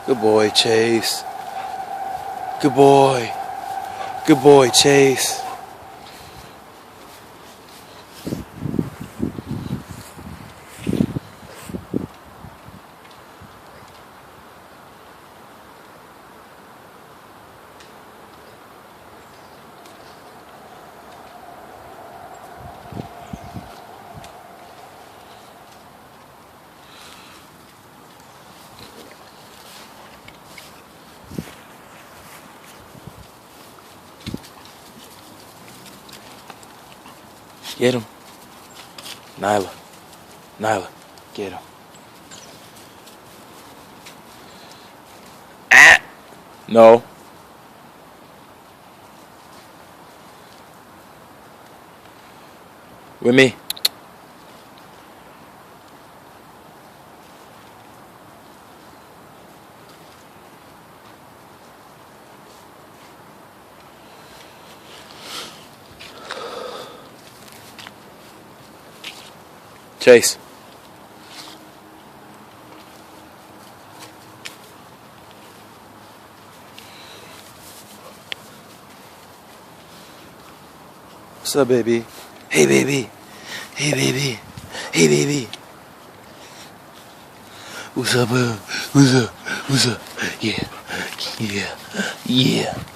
Good boy, Chase. Good boy. Good boy, Chase. Get him. Nyla. Nyla. Get him. Ah! No. With me. Chase. What's up, baby? Hey, baby. Hey, baby. Hey, baby. What's up, What's up? What's up? Yeah. Yeah. Yeah.